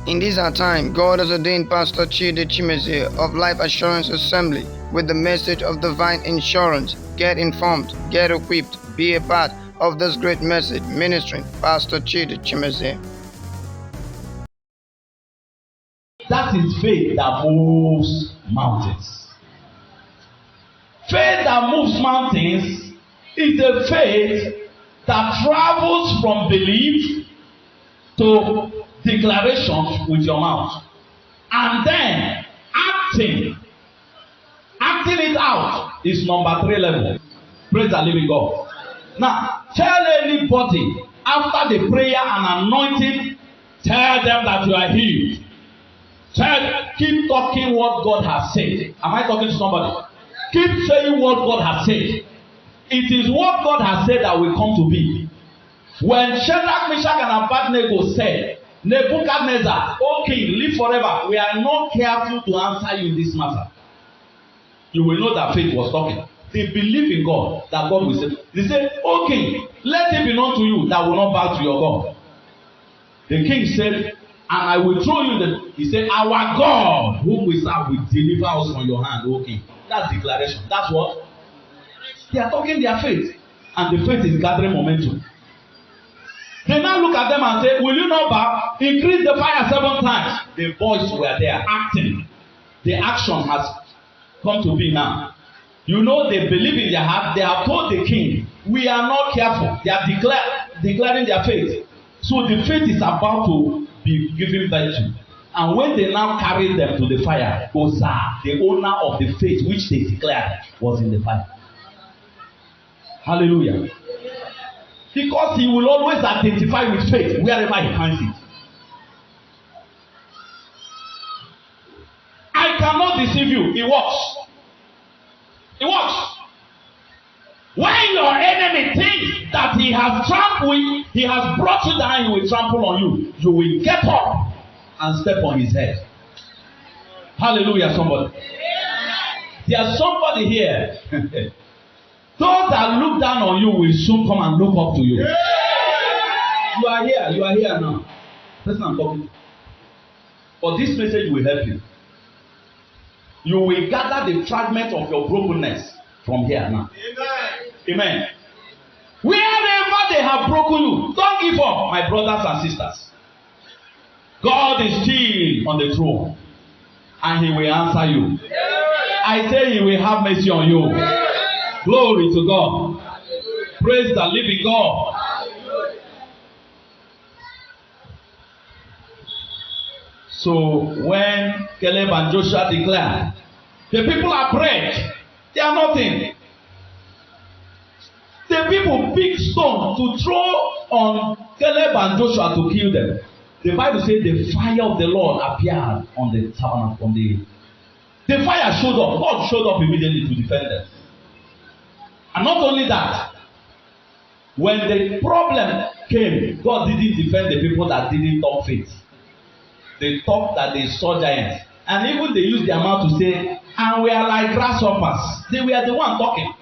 In this our time, God has ordained Pastor Chidi Chimezie of Life Assurance Assembly with the message of divine insurance. Get informed, get equipped, be a part of this great message ministering Pastor Chidi Chimezie. That is faith that moves mountains. Faith that moves mountains is a faith that travels from belief to declaration with your mouth, and then acting it out is number 3 level. Praise the living God. Now tell anybody after the prayer and anointing, tell them that you are healed. Keep talking what God has said. Am I talking to somebody? Keep saying what God has said. It is what God has said that will come to be. When Shadrach, Meshach, and Abednego said, Nebuchadnezzar, O king, live forever, we are not careful to answer you in this matter, you will know that faith was talking. They believe in God, that God will say. They say, O king, let it be known to you that will not bow to your God. The king said, and I will throw you the. He said, our God, whom we serve, will deliver us from your hand, O king. That's declaration. That's what? They are talking their faith, and the faith is gathering momentum. They now look at them and say, will you not bow? Increase the fire 7 times. The boys were there acting. The action has come to be now. You know, they believe in their heart. They have told the king, we are not careful. They are declaring their faith. So the faith is about to be given virtue. And when they now carry them to the fire, Uzzah, the owner of the faith which they declared, was in the fire. Hallelujah. Because he will always identify with faith wherever he finds it. I cannot deceive you. It works. It works. When your enemy thinks that he has brought you down, he will trample on you. You will get up and step on his head. Hallelujah, somebody. There's somebody here. Those that look down on you will soon come and look up to you. You are here now. That's what I'm talking to. But this message will help you. You will gather the fragment of your brokenness from here now. Amen. Wherever they have broken you, don't give up, my brothers and sisters. God is still on the throne, and he will answer you. I say he will have mercy on you. Glory to God. Praise the living God. So when Caleb and Joshua declared, the people are bread, they are nothing. The people picked stone to throw on Caleb and Joshua to kill them. The Bible says the fire of the Lord appeared on the tabernacle. The fire showed up. God showed up immediately to defend them. And not only that, when the problem came, God didn't defend the people that didn't talk faith. They talked that they saw giants. And even they used their mouth to say, and we are like grasshoppers. They were the one talking.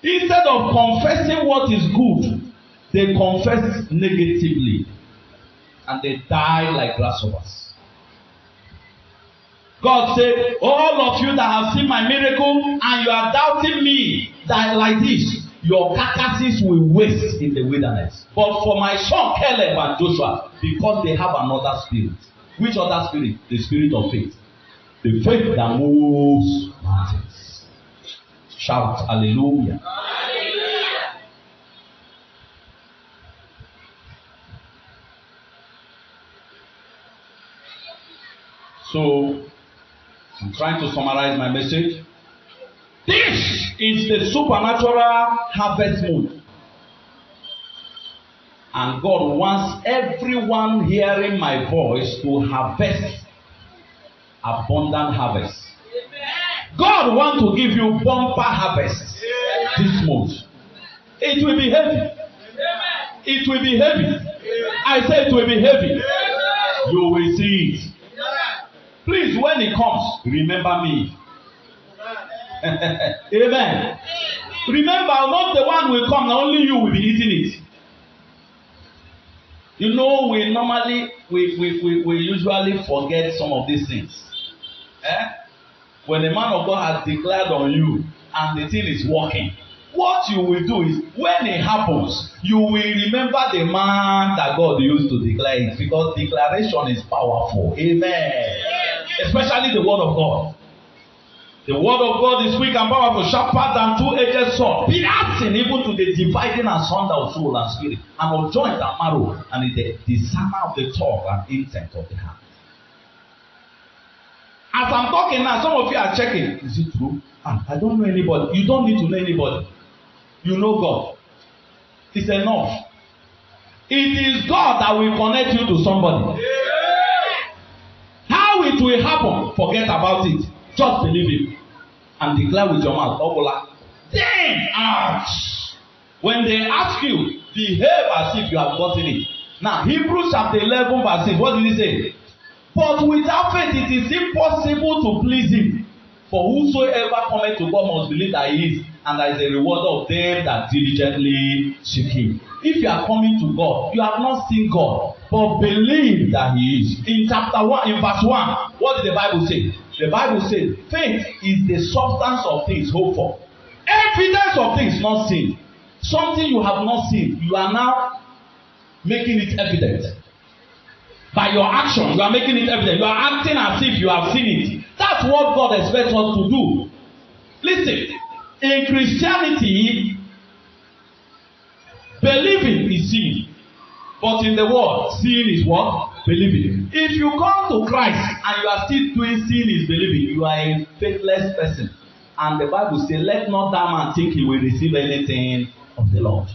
Instead of confessing what is good, they confessed negatively. And they died like grasshoppers. God said, all of you that have seen my miracle and you are doubting me that like this, your carcasses will waste in the wilderness. But for my son Caleb and Joshua, because they have another spirit. Which other spirit? The spirit of faith. The faith that moves mountains. Shout hallelujah. Hallelujah. So, I'm trying to summarize my message. This is the supernatural harvest mood. And God wants everyone hearing my voice to harvest abundant harvest. God wants to give you bumper harvest this month. It will be heavy. It will be heavy. I say it will be heavy. You will see it. Please, when it comes, remember me. Amen. Remember, not the one will come, only you will be eating it. You know, we usually forget some of these things. When the man of God has declared on you and the thing is working, what you will do is when it happens, you will remember the man that God used to declare it, because declaration is powerful. Amen. Especially the word of God. The word of God is quick and powerful, sharper than two-edged sword, piercing even to the dividing asunder of soul and spirit, and of joint and marrow, and is the discerner of the thought and intent of the heart. As I'm talking now, some of you are checking. Is it true? I don't know anybody. You don't need to know anybody. You know God. It's enough. It is God that will connect you to somebody. How it will happen, forget about it. Just believe it and declare with your mouth. Then ask. When they ask you, behave as if you have gotten it. Now, Hebrews chapter 11 verse 6, what did he say? But without faith it is impossible to please him. For whosoever cometh to God must believe that he is, and that is a rewarder of them that diligently seek him. If you are coming to God, you have not seen God, but believe that he is. In chapter 1, in verse 1, what did the Bible say? The Bible says, faith is the substance of things hoped for, evidence of things not seen. Something you have not seen, you are now making it evident. By your action, you are making it evident. You are acting as if you have seen it. That's what God expects us to do. Listen, in Christianity, believing is seeing. But in the world, seeing is what? Believing. If you come to Christ and you are still doing seeing is believing, you are a faithless person. And the Bible says, let not that man think he will receive anything of the Lord.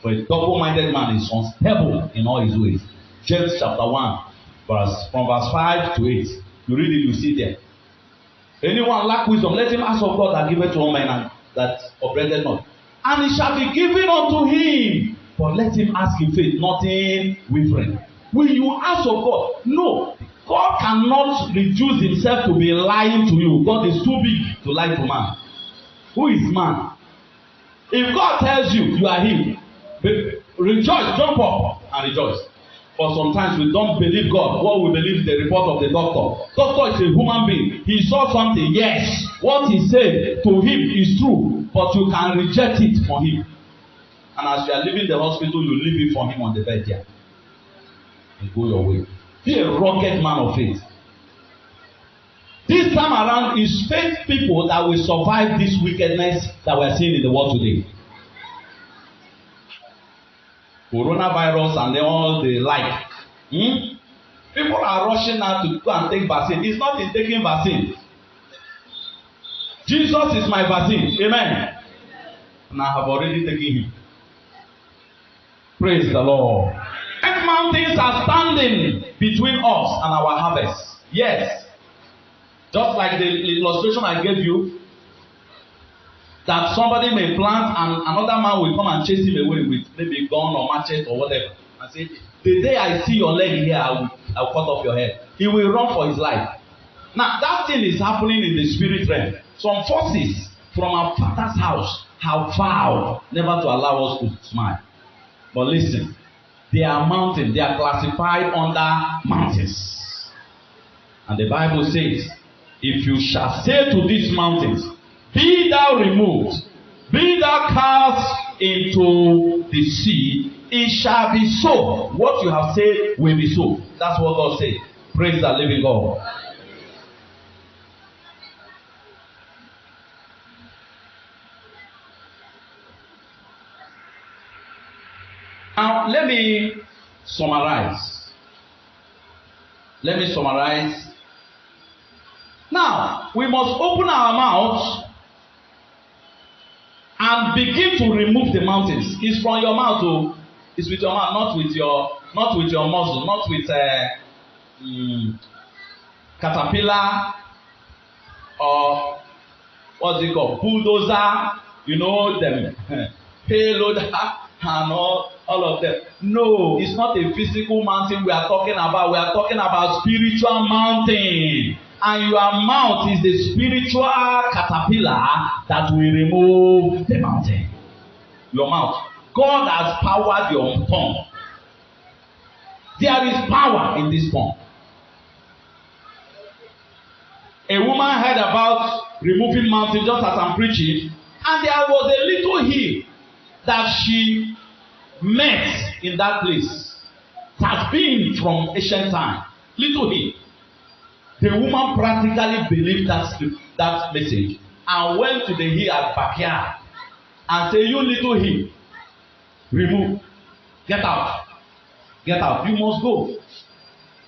For a double-minded man is unstable in all his ways. James chapter 1, from verse 5 to 8. You read it, you see there. Anyone lack wisdom, let him ask of God that giveth to all men, and that upbraideth not. And it shall be given unto him. But let him ask in faith, not in wavering. Will you ask of God? No. God cannot reduce himself to be lying to you. God is too big to lie to man. Who is man? If God tells you, you are him. Rejoice, jump up and rejoice. But sometimes we don't believe God. What we believe is the report of the doctor. Doctor is a human being. He saw something. Yes. What he said to him is true. But you can reject it from him. And as you are leaving the hospital, you leave it from him on the bed there. And go your way. Be a rugged man of faith. This time around is faith people that will survive this wickedness that we are seeing in the world today. Coronavirus and all the like. People are rushing now to go and take vaccine. It's not in taking vaccine. Jesus is my vaccine. Amen. And I have already taken him. Praise the Lord. And mountains are standing between us and our harvest. Yes. Just like the illustration I gave you, that somebody may plant and another man will come and chase him away with maybe gun or machete or whatever, and say, the day I see your leg here, I'll cut off your head. He will run for his life. Now that thing is happening in the spirit realm. Some forces from our Father's house have vowed never to allow us to smile. But listen, they are mountains. They are classified under mountains. And the Bible says, if you shall say to these mountains, be thou removed, be thou cast into the sea, it shall be so. What you have said will be so. That's what God said. Praise the living God. Now, let me summarize. Now, we must open our mouths and begin to remove the mountains. It's from your mouth, oh. It's with your mouth, not with your muscle, not with caterpillar or what's it called, bulldozer. You know them, payloader and all of them. No, it's not a physical mountain we are talking about. We are talking about spiritual mountain. And your mouth is the spiritual caterpillar that will remove the mountain. Your mouth. God has powered your tongue. There is power in this pond. A woman heard about removing mountain just as I'm preaching, and there was a little hill that she met in that place. It has been from ancient time. Little hill. The woman practically believed that message and went to the hill at backyard and said, "You little hill, remove, get out, get out. You must go."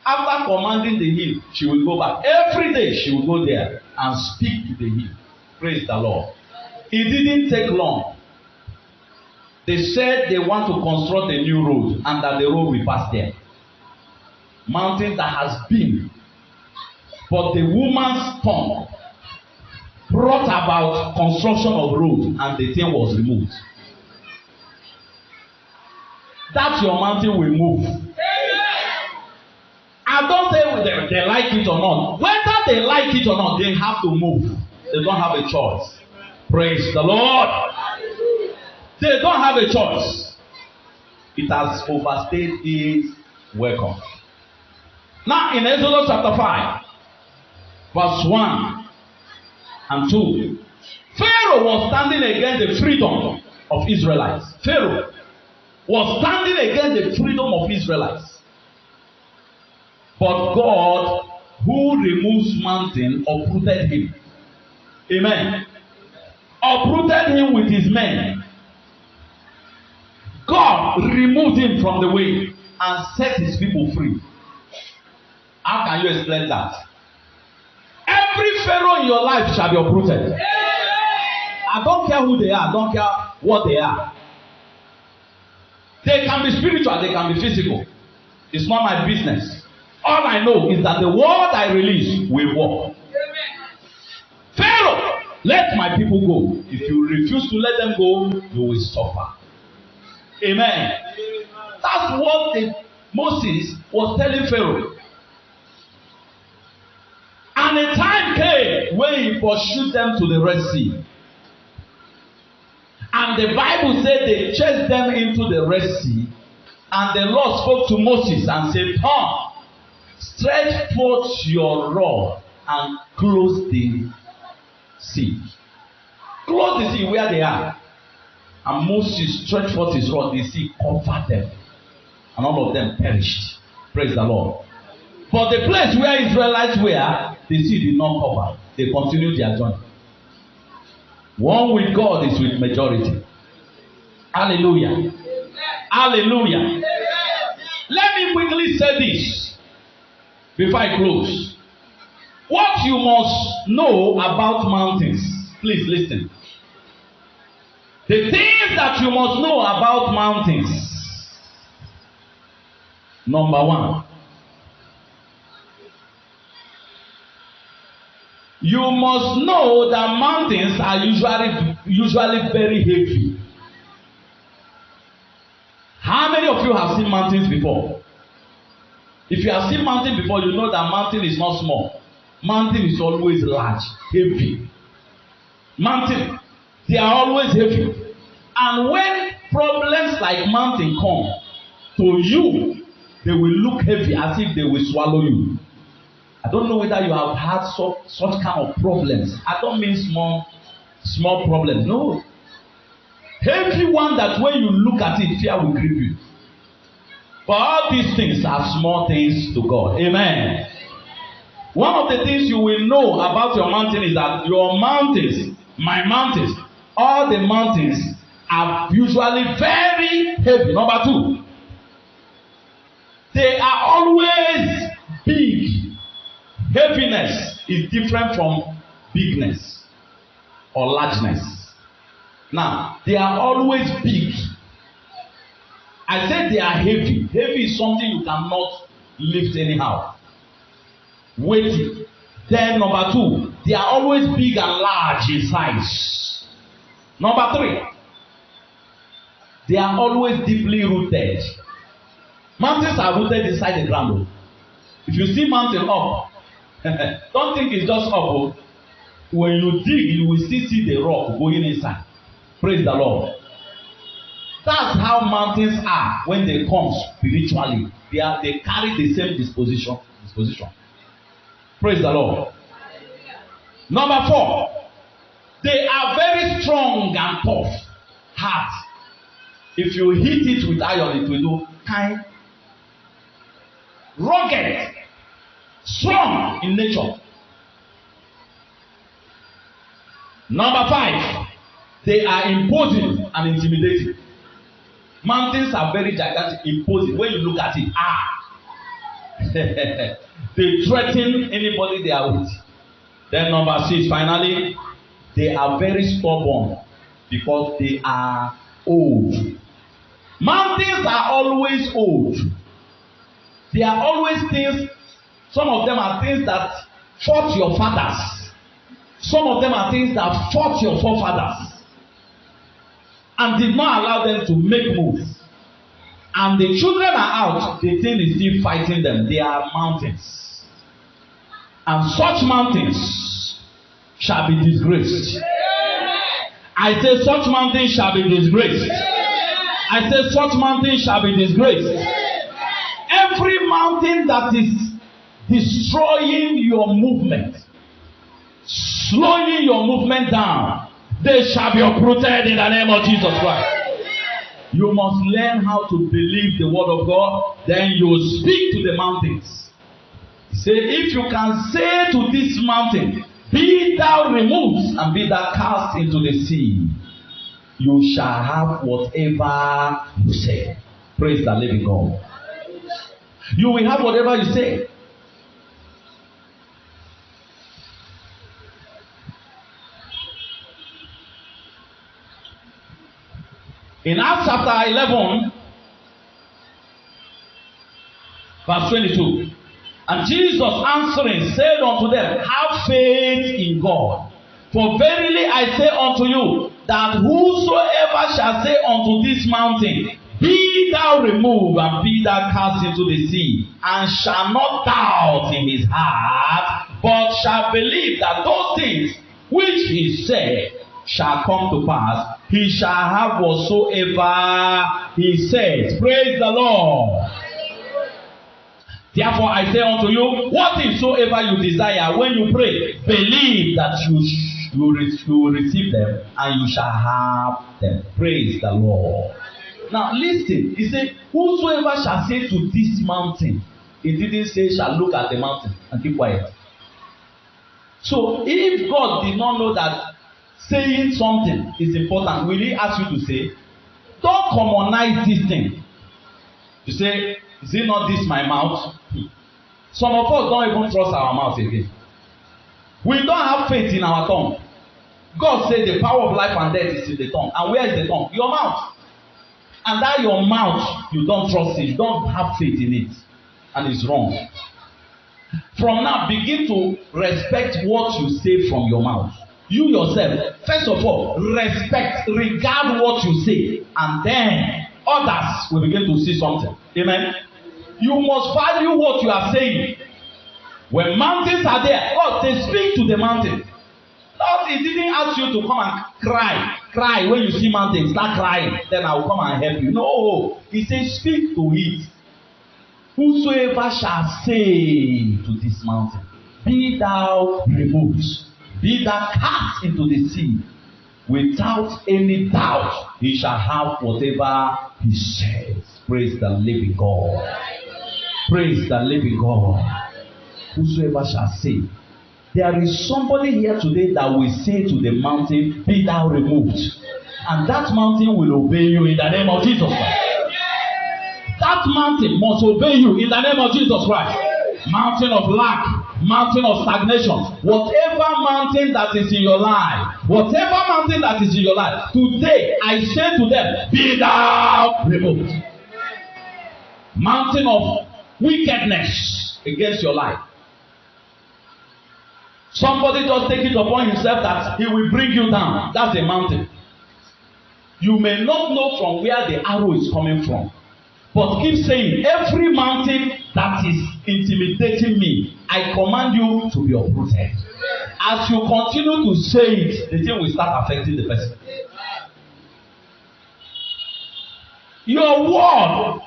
After commanding the hill, she will go back. Every day she will go there and speak to the hill. Praise the Lord. It didn't take long. They said they want to construct a new road and that the road will pass there. Mountain that has been. But the woman's tongue brought about construction of road and the thing was removed. That your mountain will move. I don't say whether they like it or not. Whether they like it or not, they have to move. They don't have a choice. Praise the Lord. They don't have a choice. It has overstayed its welcome. Now in Exodus chapter 5, verse 1 and 2, Pharaoh was standing against the freedom of Israelites. Pharaoh was standing against the freedom of Israelites. But God, who removes mountain, uprooted him. Amen. Uprooted him with his men. God removed him from the way and set his people free. How can you explain that? Every Pharaoh in your life shall be uprooted. I don't care who they are. I don't care what they are. They can be spiritual. They can be physical. It's not my business. All I know is that the word I release will work. Pharaoh, let my people go. If you refuse to let them go, you will suffer. Amen. That's what Moses was telling Pharaoh. And a time came when he pursued them to the Red Sea. And the Bible said they chased them into the Red Sea. And the Lord spoke to Moses and said, "Come, stretch forth your rod and close the sea." Close the sea where they are. And Moses stretched forth his rod, the sea covered them. And all of them perished. Praise the Lord. But the place where Israelites were, the sea did not cover. They continued their journey. One with God is with majority. Hallelujah. Hallelujah. Let me quickly say this before I close. What you must know about mountains. Please listen. The things that you must know about mountains. Number one. You must know that mountains are usually very heavy. How many of you have seen mountains before? If you have seen mountain before, you know that mountain is not small. Mountain is always large, heavy. Mountain, they are always heavy. And when problems like mountain come to you, they will look heavy as if they will swallow you. I don't know whether you have had such kind of problems. I don't mean small problems. No. Heavy one that when you look at it, fear will grip you. But all these things are small things to God. Amen. One of the things you will know about your mountain is that your mountains, my mountains, all the mountains are usually very heavy. Number two, they are always big. Heaviness is different from bigness or largeness. Now, they are always big. I said they are heavy. Heavy is something you cannot lift anyhow. Weighty. Then number two, they are always big and large in size. Number three, they are always deeply rooted. Mountains are rooted inside the ground. If you see mountain up, don't think it's just up. When you dig, you will still see the rock going inside. Praise the Lord. That's how mountains are when they come spiritually. they carry the same disposition. Praise the Lord. Number 4, they are very strong and tough. Hard. If you hit it with iron, it will do kind. Rugged, strong in nature. Number 5, they are imposing and intimidating. Mountains are very gigantic, imposing. When you look at it, they threaten anybody they are with. Then number 6, finally, they are very stubborn because they are old. Mountains are always old. They are always things, some of them are things that fought your fathers. Some of them are things that fought your forefathers and did not allow them to make moves. And the children are out, the thing is still fighting them. They are mountains. And such mountains shall be disgraced. I say such mountains shall be disgraced. I say such mountains shall be disgraced. Every mountain that is destroying your movement, slowing your movement down, they shall be uprooted in the name of Jesus Christ. You must learn how to believe the word of God. Then you will speak to the mountains. Say, if you can say to this mountain, be thou removed and be thou cast into the sea, you shall have whatever you say. Praise the living God. You will have whatever you say. In Acts chapter 11, verse 22, and Jesus answering said unto them, have faith in God. For verily I say unto you, that whosoever shall say unto this mountain, be thou removed and be thou cast into the sea, and shall not doubt in his heart, but shall believe that those things which he said shall come to pass, he shall have whatsoever he says. Praise the Lord. Therefore I say unto you, whatsoever you desire when you pray, believe that you will receive them, and you shall have them. Praise the Lord. Now listen, he said, whosoever shall say to this mountain, he didn't say shall look at the mountain and keep quiet. So if God did not know that saying something is important, will he ask you to say, don't commonize this thing? You say, is it not this my mouth? Some of us don't even trust our mouth again. We don't have faith in our tongue. God said the power of life and death is in the tongue. And where is the tongue? Your mouth. And that your mouth, you don't trust it. You don't have faith in it. And it's wrong. From now, begin to respect what you say from your mouth. You yourself, first of all, respect, regard what you say. And then others will begin to see something. Amen. You must value what you are saying. When mountains are there, God says, speak to the mountain. God, He didn't ask you to come and cry when you see mountains, start crying, then I will come and help you. No, He says, speak to it. Whosoever shall say to this mountain, be thou removed, be thou cast into the sea, without any doubt, he shall have whatever he says. Praise the living God. Praise the living God. Whosoever shall say. There is somebody here today that will say to the mountain, be thou removed. And that mountain will obey you in the name of Jesus Christ. That mountain must obey you in the name of Jesus Christ. Mountain of lack, mountain of stagnation, whatever mountain that is in your life, whatever mountain that is in your life, today I say to them, be thou removed. Mountain of wickedness against your life. Somebody just take it upon himself that he will bring you down. That's a mountain. You may not know from where the arrow is coming from, but keep saying, every mountain that is intimidating me, I command you to be uprooted. As you continue to say it, the thing will start affecting the person. Your word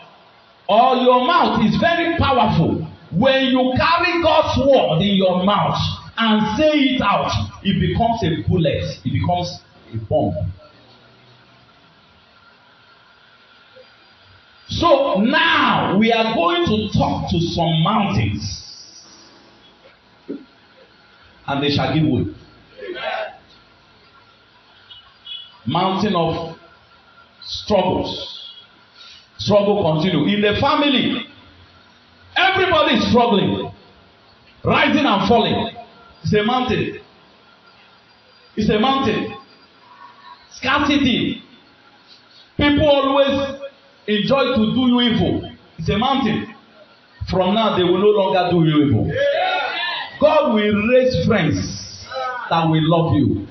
or your mouth is very powerful. When you carry God's word in your mouth and say it out, it becomes a bullet. It becomes a bomb. So now we are going to talk to some mountains, and they shall give way. Mountain of struggles. Struggle continue. In the family, everybody is struggling, rising and falling. It's a mountain. It's a mountain. Scarcity. People always enjoy to do you evil. It's a mountain. From now, they will no longer do you evil. God will raise friends that will love you.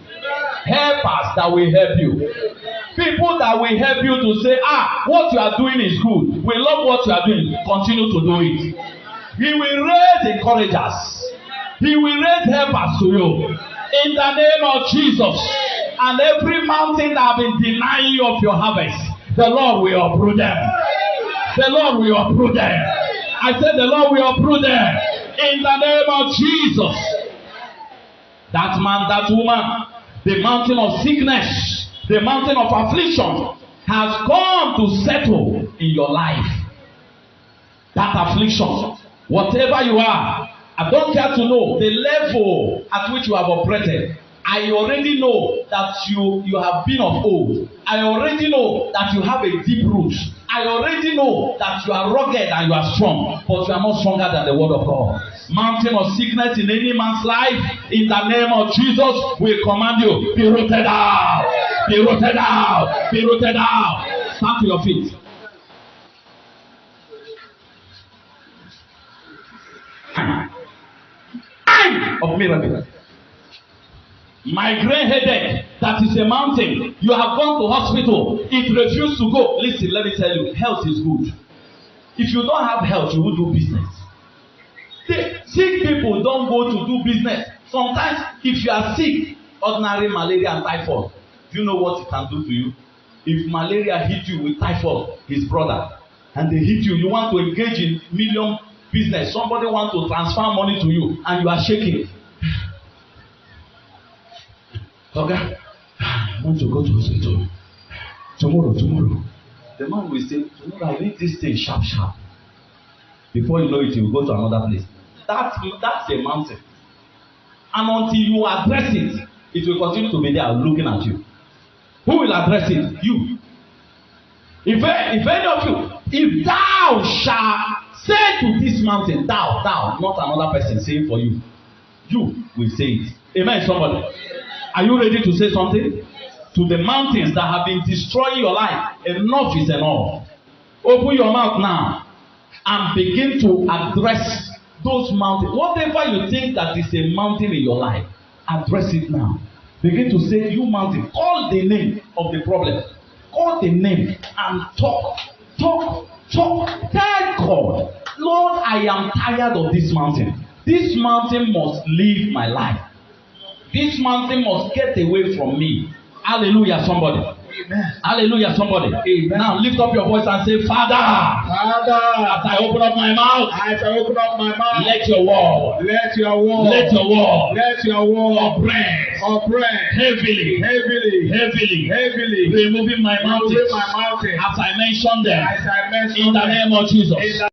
Helpers that will help you. People that will help you to say, what you are doing is good. We love what you are doing. Continue to do it. He will raise encouragers. He will raise helpers to you. In the name of Jesus. And every mountain that have been denying you of your harvest, the Lord will uproot them. The Lord will uproot them. I said the Lord will uproot them. In the name of Jesus. That man, that woman, the mountain of sickness, the mountain of affliction has come to settle in your life. That affliction, whatever you are, I don't care to know the level at which you have operated. I already know that you have been of old. I already know that you have a deep root. I already know that you are rugged and you are strong, but you are not stronger than the word of God. Mountain of sickness in any man's life, in the name of Jesus, we command you, be rooted out. Be rooted out. Be rooted out. Stand to your feet. Of miracle. Migraine headache, that is a mountain. You have gone to hospital, it refused to go. Listen, let me tell you, health is good. If you don't have health, you will do business. Sick people don't go to do business. Sometimes, if you are sick, ordinary malaria and typhoid, do you know what it can do to you? If malaria hit you with typhoid, his brother, and they hit you, you want to engage in million business. Somebody want to transfer money to you, and you are shaking. Okay, I want to go to hospital tomorrow. The man will say, tomorrow I need this thing sharp. Before you know it, you will go to another place. That's a mountain. And until you address it, it will continue to be there looking at you. Who will address it? You. If any of you, if thou shalt say to this mountain, thou, not another person saying for you, you will say it. Amen, somebody. Are you ready to say something? To the mountains that have been destroying your life, enough is enough. Open your mouth now and begin to address those mountains. Whatever you think that is a mountain in your life, address it now. Begin to say, you mountain, call the name of the problem. Call the name and talk. Tell God, Lord, I am tired of this mountain. This mountain must leave my life. This mountain must get away from me. Hallelujah, somebody. Amen. Hallelujah, somebody. Amen. Now lift up your voice and say, Father, as I open up my mouth, let your word oppress heavily, removing my mountains as I mention them in the name of Jesus.